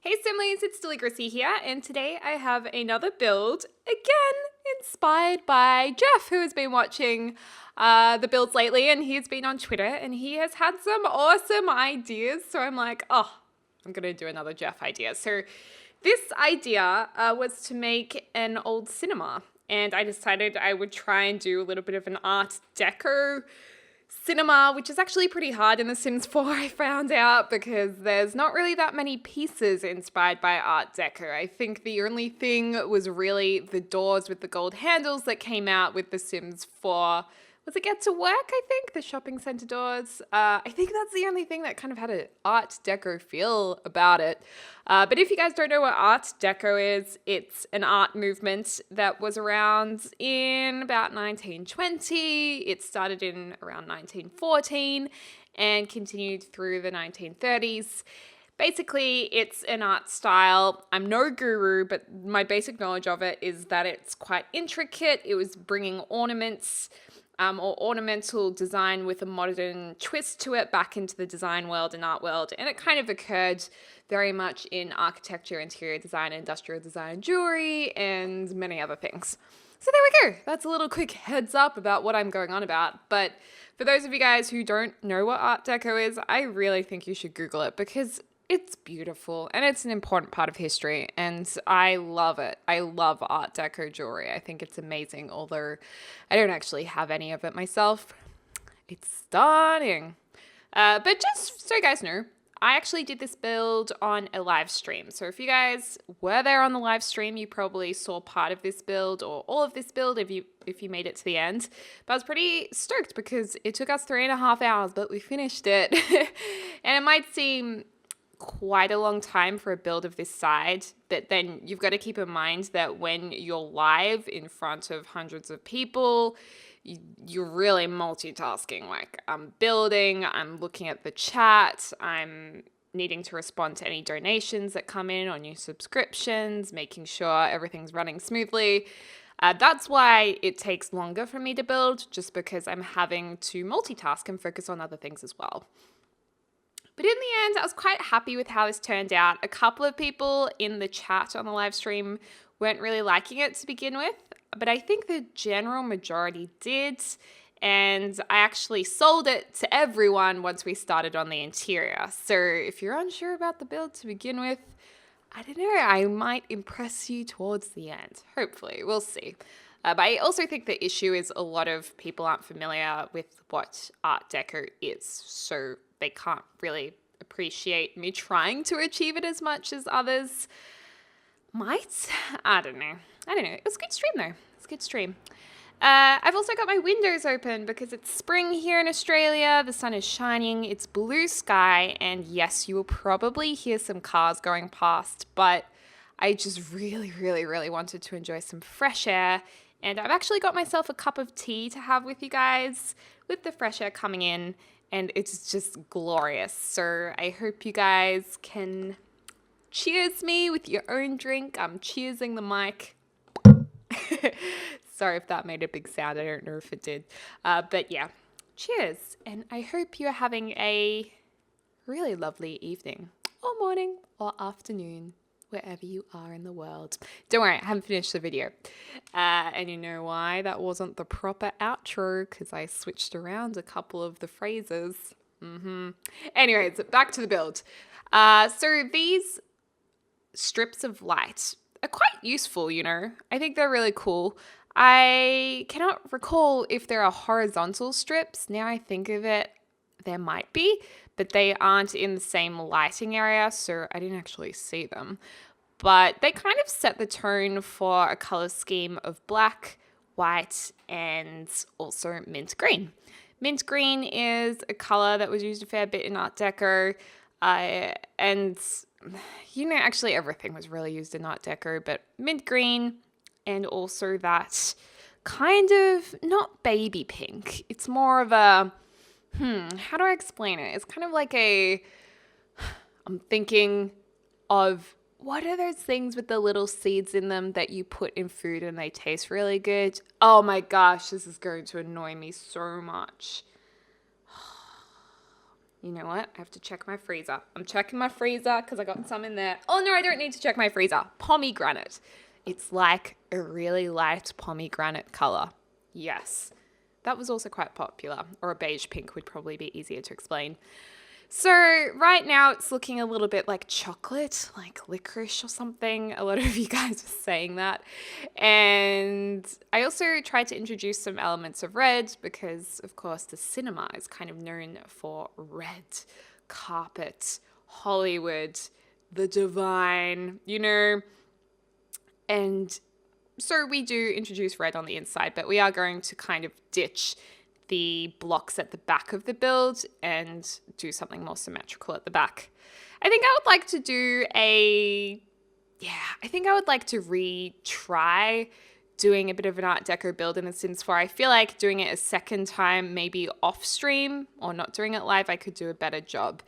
Hey Simlies, it's Deligracy here, and today I have another build, again inspired by Jeff, who has been watching the builds lately, and he's been on Twitter, and he has had some awesome ideas, so I'm like, oh, I'm going to do another Jeff idea. So this idea was to make an old cinema, and I decided I would try and do a little bit of an Art Deco cinema, which is actually pretty hard in The Sims 4, I found out, because there's not really that many pieces inspired by Art Deco. I think the only thing was really the doors with the gold handles that came out with The Sims 4. Was it Get to Work, I think? The shopping center doors. I think that's the only thing that kind of had an Art Deco feel about it. But if you guys don't know what Art Deco is, it's an art movement that was around in about 1920. It started in around 1914 and continued through the 1930s. Basically, it's an art style. I'm no guru, but my basic knowledge of it is that it's quite intricate. It was bringing ornaments or ornamental design with a modern twist to it back into the design world and art world. And it kind of occurred very much in architecture, interior design, industrial design, jewelry, and many other things. So there we go. That's a little quick heads up about what I'm going on about. But for those of you guys who don't know what Art Deco is, I really think you should Google it because it's beautiful and it's an important part of history and I love it. I love Art Deco jewelry. I think it's amazing, although I don't actually have any of it myself. It's stunning. But just so you guys know, I actually did this build on a live stream. So if you guys were there on the live stream, you probably saw part of this build or all of this build if you made it to the end. But I was pretty stoked because it took us 3.5 hours, but we finished it. And it might seem quite a long time for a build of this side, but then you've got to keep in mind that when you're live in front of hundreds of people, you're really multitasking. Like, I'm building, I'm looking at the chat, I'm needing to respond to any donations that come in or new subscriptions, making sure everything's running smoothly. That's why it takes longer for me to build, just because I'm having to multitask and focus on other things as well. But in the end, I was quite happy with how this turned out. A couple of people in the chat on the live stream weren't really liking it to begin with, but I think the general majority did. And I actually sold it to everyone once we started on the interior. So if you're unsure about the build to begin with, I don't know, I might impress you towards the end. Hopefully, we'll see. But I also think the issue is a lot of people aren't familiar with what Art Deco is. So they can't really appreciate me trying to achieve it as much as others might. I don't know. It was a good stream though. It's a good stream. I've also got my windows open because it's spring here in Australia. The sun is shining. It's blue sky. And yes, you will probably hear some cars going past, but I just really, really, really wanted to enjoy some fresh air. And I've actually got myself a cup of tea to have with you guys with the fresh air coming in. And it's just glorious. So I hope you guys can cheers me with your own drink. I'm cheersing the mic. Sorry if that made a big sound. I don't know if it did. But yeah, cheers. And I hope you're having a really lovely evening or morning or afternoon, wherever you are in the world. Don't worry, I haven't finished the video. And you know why that wasn't the proper outro? Because I switched around a couple of the phrases. Anyways, back to the build. So these strips of light are quite useful, you know. I think they're really cool. I cannot recall if there are horizontal strips. Now I think of it, there might be, but they aren't in the same lighting area, so I didn't actually see them. But they kind of set the tone for a color scheme of black, white, and also mint green. Mint green is a color that was used a fair bit in Art Deco, and you know, actually everything was really used in Art Deco, but mint green and also that kind of, not baby pink, it's more of a, how do I explain it? It's kind of like I'm thinking of, what are those things with the little seeds in them that you put in food and they taste really good? Oh my gosh, this is going to annoy me so much. You know what? I have to check my freezer. I'm checking my freezer because I got some in there. Oh, no, I don't need to check my freezer. Pomegranate. It's like a really light pomegranate color. Yes. That was also quite popular. Or a beige pink would probably be easier to explain. So right now it's looking a little bit like chocolate, like licorice or something. A lot of you guys are saying that. And I also tried to introduce some elements of red because, of course, the cinema is kind of known for red carpet, Hollywood, the divine, and so we do introduce red on the inside, but we are going to kind of ditch the blocks at the back of the build and do something more symmetrical at the back. I think I would like to retry doing a bit of an Art Deco build in The Sims 4. I feel like doing it a second time, maybe off stream or not doing it live, I could do a better job.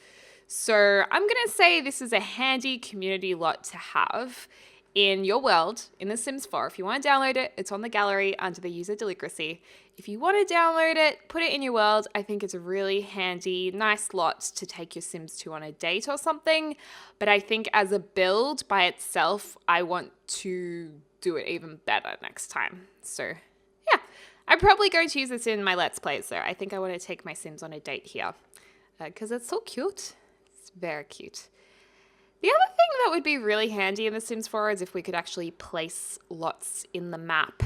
So I'm going to say this is a handy community lot to have in your world, in The Sims 4. If you want to download it, it's on the gallery under the user Deligracy. If you want to download it, put it in your world. I think it's a really handy, nice lot to take your Sims to on a date or something. But I think as a build by itself, I want to do it even better next time. So yeah, I'm probably going to use this in my Let's Plays though. I think I want to take my Sims on a date here because it's so cute. It's very cute. The other thing that would be really handy in The Sims 4 is if we could actually place lots in the map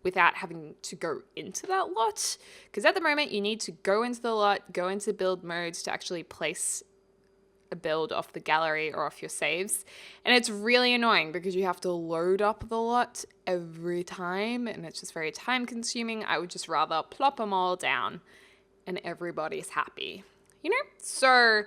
without having to go into that lot. Because at the moment, you need to go into the lot, go into build mode to actually place a build off the gallery or off your saves. And it's really annoying because you have to load up the lot every time and it's just very time consuming. I would just rather plop them all down and everybody's happy, So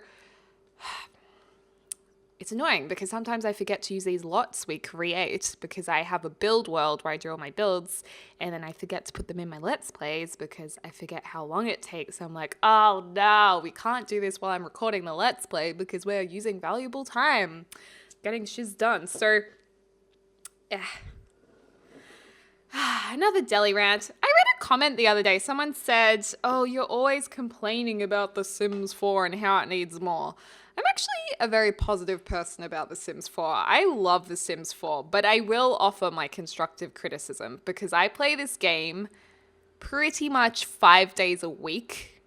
it's annoying because sometimes I forget to use these lots we create because I have a build world where I do all my builds and then I forget to put them in my Let's Plays because I forget how long it takes. I'm like, oh no, we can't do this while I'm recording the Let's Play because we're using valuable time getting shiz done. So, yeah. Another deli rant. I read a comment the other day. Someone said, oh, you're always complaining about The Sims 4 and how it needs more. I'm actually a very positive person about The Sims 4. I love The Sims 4, but I will offer my constructive criticism because I play this game pretty much 5 days a week,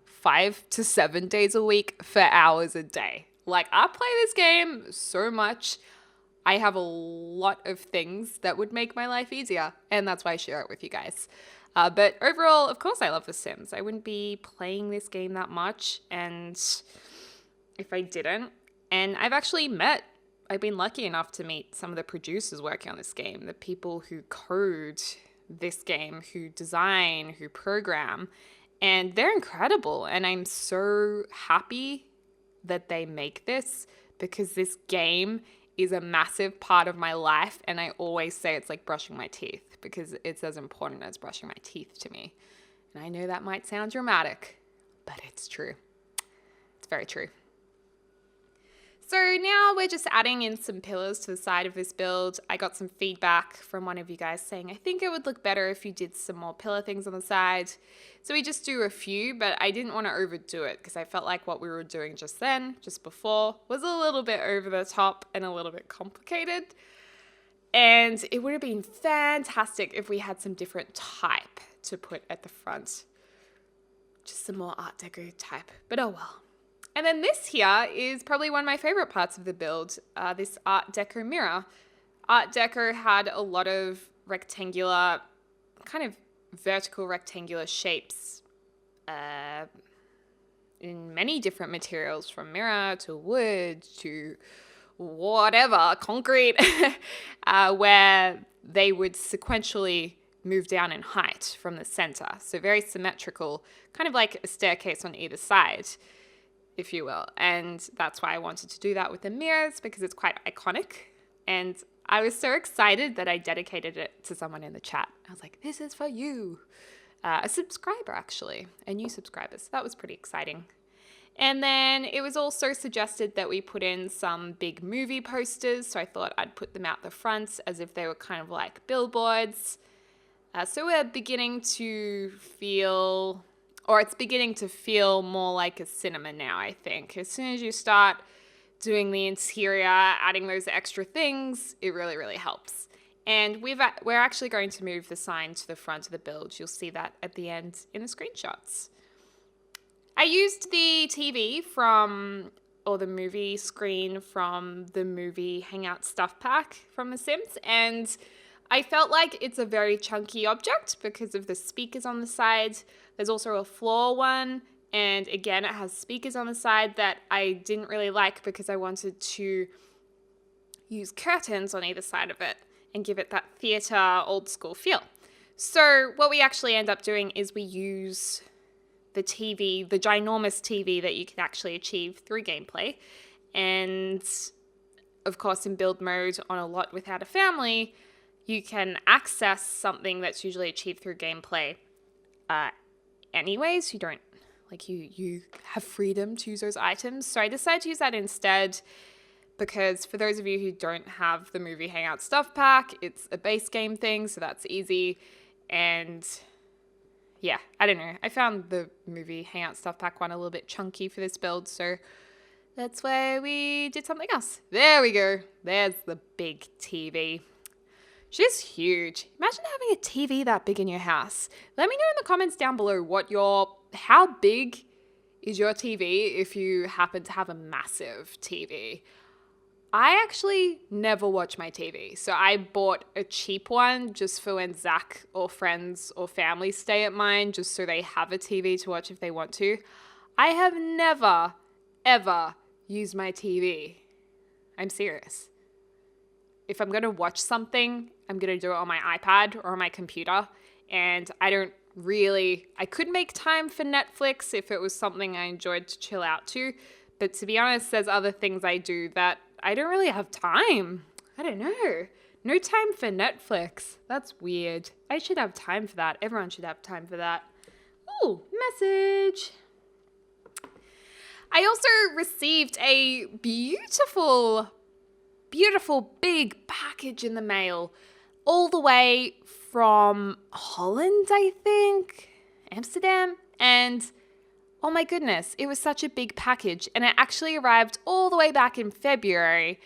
5 to 7 days a week for hours a day. Like, I play this game so much. I have a lot of things that would make my life easier, and that's why I share it with you guys. But overall, of course, I love The Sims. I wouldn't be playing this game that much, and if I didn't. And I've been lucky enough to meet some of the producers working on this game, the people who code this game, who design, who program, and they're incredible. And I'm so happy that they make this because this game is a massive part of my life. And I always say it's like brushing my teeth because it's as important as brushing my teeth to me. And I know that might sound dramatic, but it's true. It's very true. So now we're just adding in some pillars to the side of this build. I got some feedback from one of you guys saying, I think it would look better if you did some more pillar things on the side. So we just do a few, but I didn't want to overdo it because I felt like what we were doing just before, was a little bit over the top and a little bit complicated. And it would have been fantastic if we had some different type to put at the front. Just some more Art Deco type, but oh well. And then this here is probably one of my favorite parts of the build, this Art Deco mirror. Art Deco had a lot of rectangular, kind of vertical rectangular shapes in many different materials, from mirror to wood to whatever, concrete, where they would sequentially move down in height from the center. So very symmetrical, kind of like a staircase on either side, if you will. And that's why I wanted to do that with the mirrors because it's quite iconic. And I was so excited that I dedicated it to someone in the chat. I was like, this is for you. A subscriber, actually, a new subscriber. So that was pretty exciting. And then it was also suggested that we put in some big movie posters. So I thought I'd put them out the front as if they were kind of like billboards. So we're beginning to feel, or it's beginning to feel more like a cinema now, I think. As soon as you start doing the interior, adding those extra things, it really, really helps. And we're actually going to move the sign to the front of the build. You'll see that at the end in the screenshots. I used the TV or the movie screen from the movie Hangout Stuff Pack from The Sims, and I felt like it's a very chunky object because of the speakers on the side. There's also a floor one, and again, it has speakers on the side that I didn't really like because I wanted to use curtains on either side of it and give it that theatre old school feel. So what we actually end up doing is we use the TV, the ginormous TV that you can actually achieve through gameplay. And of course, in build mode on a lot without a family, you can access something that's usually achieved through gameplay anyways. You don't, like, you have freedom to use those items. So I decided to use that instead because for those of you who don't have the movie Hangout Stuff Pack, it's a base game thing, so that's easy. And yeah, I don't know. I found the movie Hangout Stuff Pack one a little bit chunky for this build, so that's why we did something else. There we go. There's the big TV. She's huge. Imagine having a TV that big in your house. Let me know in the comments down below how big is your TV if you happen to have a massive TV. I actually never watch my TV, so I bought a cheap one just for when Zach or friends or family stay at mine, just so they have a TV to watch if they want to. I have never, ever used my TV. I'm serious. If I'm going to watch something, I'm going to do it on my iPad or on my computer, and I could make time for Netflix if it was something I enjoyed to chill out to, but to be honest, there's other things I do that I don't really have time. I don't know. No time for Netflix. That's weird. I should have time for that. Everyone should have time for that. Ooh, message. I also received a beautiful, beautiful big package in the mail all the way from Holland, I think, Amsterdam, and oh my goodness, it was such a big package, and it actually arrived all the way back in February,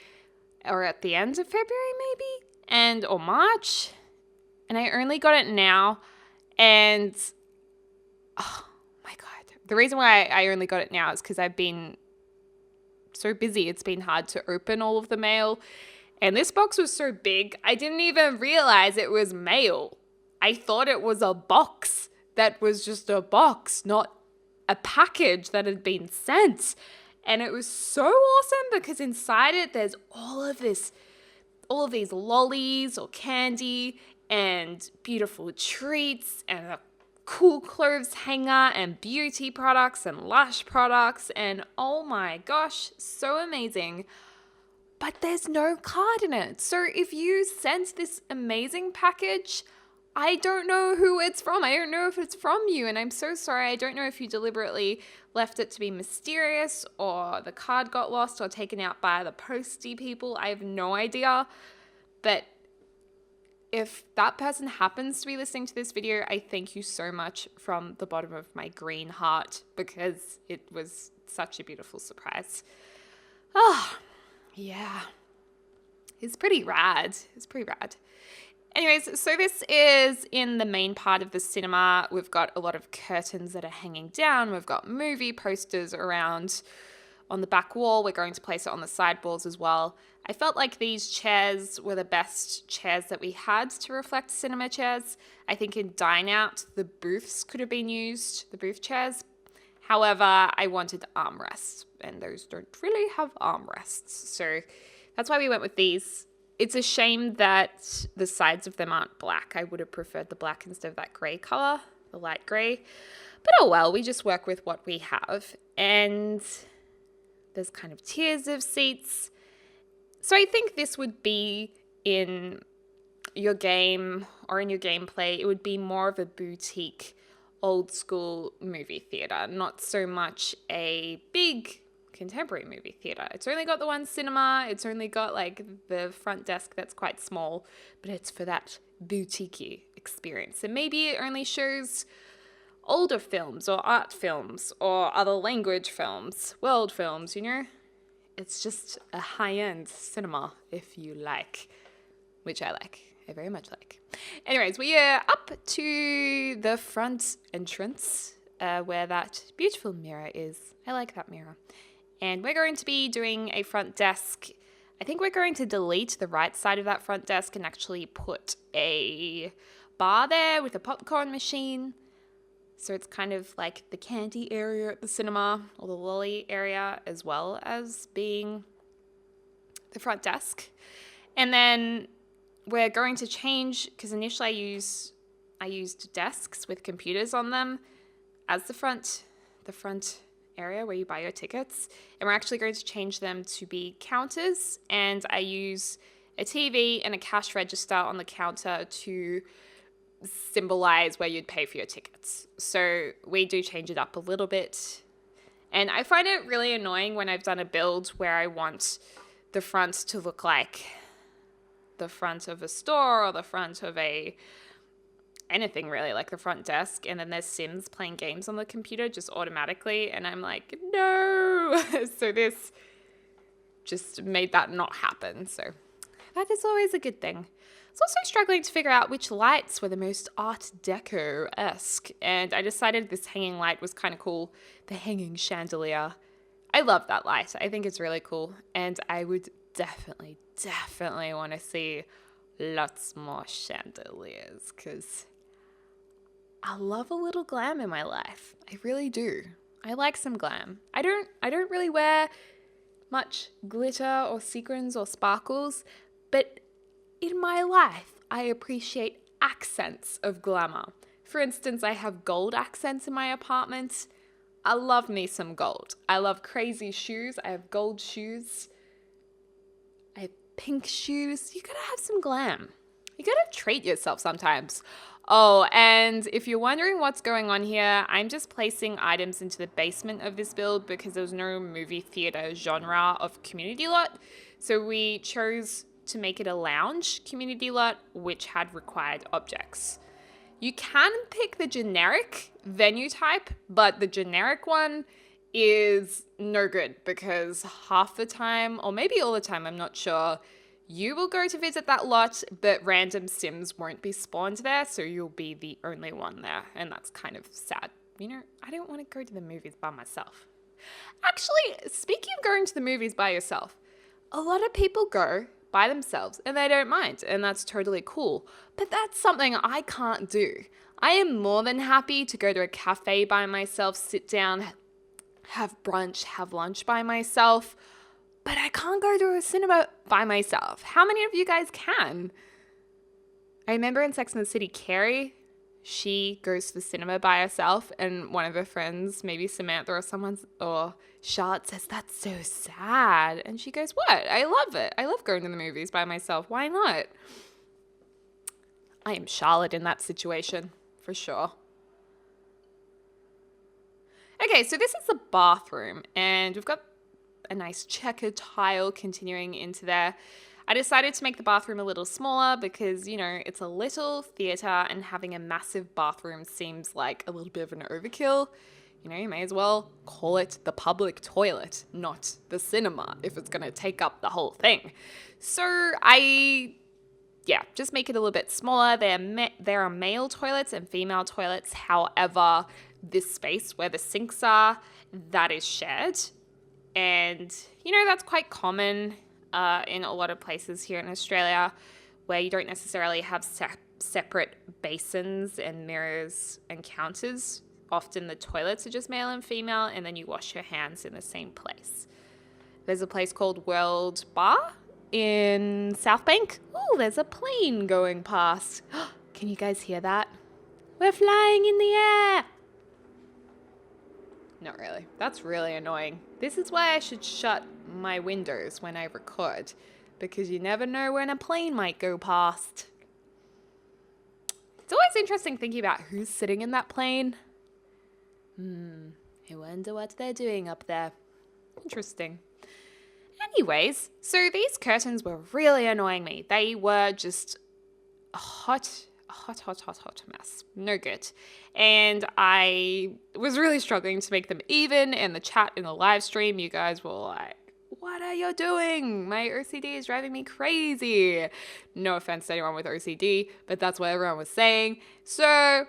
or at the end of February maybe, or March, and I only got it now, and oh my god. The reason why I only got it now is because I've been so busy. It's been hard to open all of the mail, and this box was so big, I didn't even realize it was mail. I thought it was a box that was just a box, not a package that had been sent. And it was so awesome because inside it there's all of these lollies or candy and beautiful treats and a cool clothes hanger and beauty products and lash products, and oh my gosh, so amazing. But there's no card in it. So if you sent this amazing package, I don't know who it's from. I don't know if it's from you, and I'm so sorry. I don't know if you deliberately left it to be mysterious or the card got lost or taken out by the postie people. I have no idea. But if that person happens to be listening to this video, I thank you so much from the bottom of my green heart because it was such a beautiful surprise. Oh, yeah. It's pretty rad. It's pretty rad. Anyways, so this is in the main part of the cinema. We've got a lot of curtains that are hanging down. We've got movie posters around on the back wall. We're going to place it on the sidewalls as well. I felt like these chairs were the best chairs that we had to reflect cinema chairs. I think in Dine Out, the booths could have been used, the booth chairs. However, I wanted armrests, and those don't really have armrests. So that's why we went with these. It's a shame that the sides of them aren't black. I would have preferred the black instead of that grey colour, the light grey. But oh well, we just work with what we have. And there's kind of tiers of seats. So I think this would be in your game or in your gameplay. It would be more of a boutique, old school movie theatre, not so much a big contemporary movie theatre. It's only got the one cinema, it's only got like the front desk that's quite small, but it's for that boutique experience. And maybe it only shows older films or art films or other language films, world films, you know? It's just a high-end cinema, if you like, which I like. I very much like. Anyways, we are up to the front entrance where that beautiful mirror is. I like that mirror. And we're going to be doing a front desk. I think we're going to delete the right side of that front desk and actually put a bar there with a popcorn machine. So it's kind of like the candy area at the cinema or the lolly area as well as being the front desk. And then we're going to change, because initially I used desks with computers on them as the front area where you buy your tickets. And we're actually going to change them to be counters. And I use a TV and a cash register on the counter to symbolize where you'd pay for your tickets. So we do change it up a little bit. And I find it really annoying when I've done a build where I want the front to look like the front of a store or the front of anything really, like the front desk, and then there's Sims playing games on the computer just automatically, and I'm like, no. So this just made that not happen. So that is always a good thing. I was also struggling to figure out which lights were the most Art Deco-esque, and I decided this hanging light was kind of cool, the hanging chandelier. I love that light. I think it's really cool, and I would definitely want to see lots more chandeliers, because I love a little glam in my life. I really do. I like some glam. I don't really wear much glitter or sequins or sparkles, but in my life, I appreciate accents of glamour. For instance, I have gold accents in my apartment. I love me some gold. I love crazy shoes. I have gold shoes. I have pink shoes. You gotta have some glam. You gotta treat yourself sometimes. Oh, and if you're wondering what's going on here, I'm just placing items into the basement of this build because there was no movie theater genre of community lot. So we chose to make it a lounge community lot, which had required objects. You can pick the generic venue type, but the generic one is no good because half the time, or maybe all the time, I'm not sure, you will go to visit that lot, but random Sims won't be spawned there, so you'll be the only one there, and that's kind of sad. You know, I don't want to go to the movies by myself. Actually, speaking of going to the movies by yourself, a lot of people go by themselves and they don't mind, and that's totally cool. But that's something I can't do. I am more than happy to go to a cafe by myself, sit down, have brunch, have lunch by myself, but I can't go to a cinema by myself. How many of you guys can? I remember in Sex and the City, Carrie, she goes to the cinema by herself, and one of her friends, maybe Samantha or Charlotte, says, "That's so sad." And she goes, "What? I love it. I love going to the movies by myself. Why not?" I am Charlotte in that situation, for sure. Okay, so this is the bathroom, and we've got a nice checkered tile continuing into there. I decided to make the bathroom a little smaller because, you know, it's a little theater and having a massive bathroom seems like a little bit of an overkill. You know, you may as well call it the public toilet, not the cinema, if it's going to take up the whole thing. So just make it a little bit smaller. There are male toilets and female toilets. However, this space where the sinks are, that is shared. And, you know, that's quite common in a lot of places here in Australia where you don't necessarily have separate basins and mirrors and counters. Often the toilets are just male and female, and then you wash your hands in the same place. There's a place called World Bar in South Bank. Oh, there's a plane going past. Can you guys hear that? We're flying in the air. Not really. That's really annoying. This is why I should shut my windows when I record, because you never know when a plane might go past. It's always interesting thinking about who's sitting in that plane. I wonder what they're doing up there. Interesting. Anyways, so these curtains were really annoying me. They were just hot hot mess. No good. And I was really struggling to make them even. In the chat, in the live stream, you guys were like, what are you doing? My OCD is driving me crazy. No offense to anyone with OCD, but that's what everyone was saying. So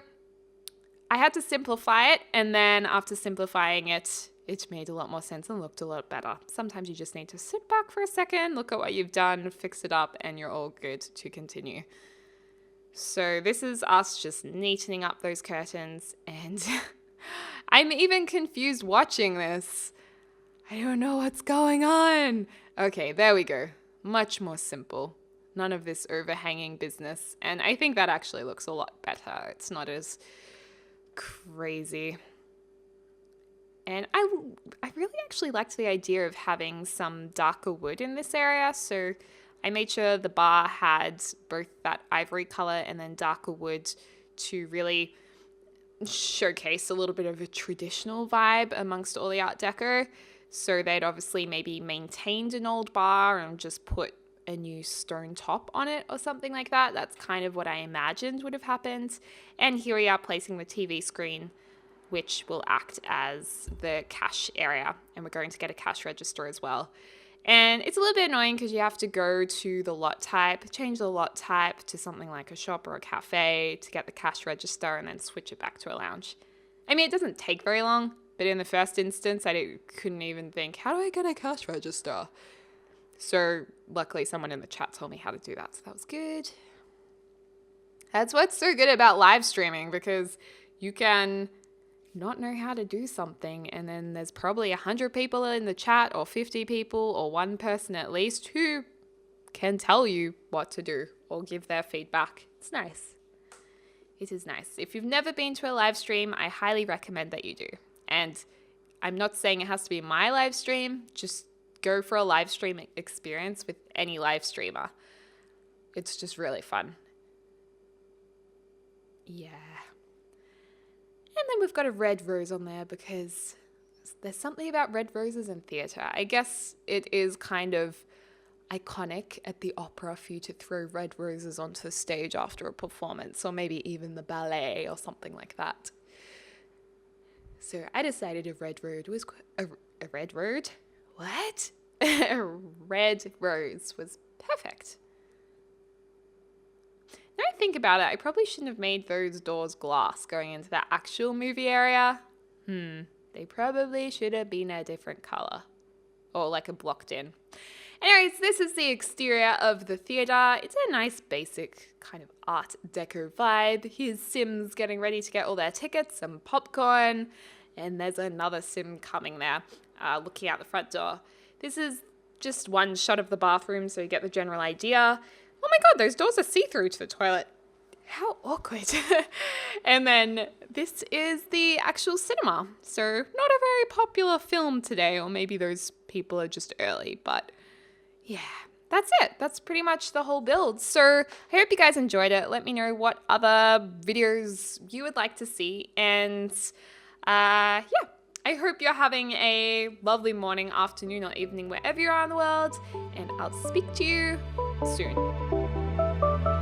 I had to simplify it. And then after simplifying it, it made a lot more sense and looked a lot better. Sometimes you just need to sit back for a second, look at what you've done, fix it up, and you're all good to continue. So this is us just neatening up those curtains, and I'm even confused watching this. I don't know what's going on. Okay, there we go. Much more simple. None of this overhanging business. And I think that actually looks a lot better. It's not as crazy. And I really actually liked the idea of having some darker wood in this area. So I made sure the bar had both that ivory color and then darker wood to really showcase a little bit of a traditional vibe amongst all the Art Deco. So they'd obviously maybe maintained an old bar and just put a new stone top on it or something like that. That's kind of what I imagined would have happened. And here we are placing the TV screen, which will act as the cash area. And we're going to get a cash register as well. And it's a little bit annoying because you have to go to the lot type, change the lot type to something like a shop or a cafe to get the cash register and then switch it back to a lounge. I mean, it doesn't take very long, but in the first instance, I couldn't even think, how do I get a cash register? So luckily someone in the chat told me how to do that, so that was good. That's what's so good about live streaming, because you can not know how to do something, and then there's probably 100 people in the chat, or 50 people, or one person at least who can tell you what to do or give their feedback. It's nice. It is nice. If you've never been to a live stream, I highly recommend that you do. And I'm not saying it has to be my live stream, just go for a live stream experience with any live streamer. It's just really fun. Yeah. And then we've got a red rose on there because there's something about red roses in theatre. I guess it is kind of iconic at the opera for you to throw red roses onto the stage after a performance, or maybe even the ballet or something like that. So I decided a red rose was a red rose? What? A red rose was perfect. Now I think about it, I probably shouldn't have made those doors glass going into that actual movie area. They probably should have been a different color, or like a blocked in. Anyways, this is the exterior of the theater. It's a nice basic kind of Art Deco vibe. Here's Sims getting ready to get all their tickets, some popcorn, and there's another Sim coming there, looking out the front door. This is just one shot of the bathroom, so you get the general idea. Oh my god, those doors are see-through to the toilet. How awkward. And then this is the actual cinema. So not a very popular film today, or maybe those people are just early, but yeah, that's it. That's pretty much the whole build. So I hope you guys enjoyed it. Let me know what other videos you would like to see. And yeah, I hope you're having a lovely morning, afternoon, or evening wherever you are in the world. And I'll speak to you soon.